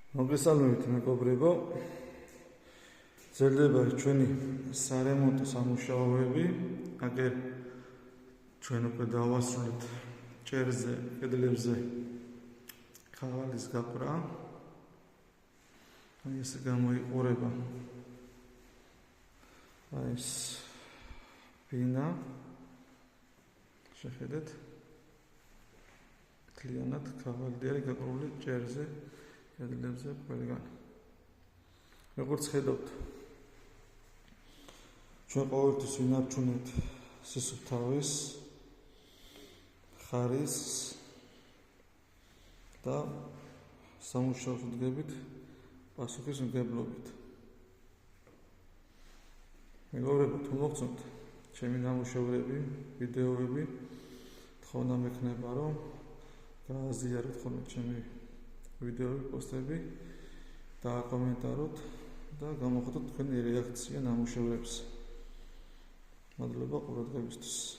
მოგესალმებით მეგობრებო. ძლდება ჩვენი სარემონტო სამუშაოები. აგერ ჩვენ უკვე დავასრულეთ ჭერზე, კედლებზე ქაღალდის გაკვრა. ეს გამოიყურება ეს ბინა. შეხედეთ, მთლიანად ქაღალდი არის გაკრული ჭერზე, კედლებზე ყველგან. როგორც ხედავთ, ჩვენ ყოველთვის ვინარჩუნებთ სისუფთავეს, ხარისხს და სამუშაოს დგებით პასუხისმგებლობით. მეგობრებო, თუ მოგწონთ ჩემი ნამუშევრები, ვიდეოები, თხოვნა მექნება, რომ გააზიაროთ ხოლმე ჩემი ვიდეოები, პოსტები, დააკომენტაროთ და გამოხატოთ თქვენი რეაქცია ნამუშევრებს. მადლობა ყურადღებისთვის.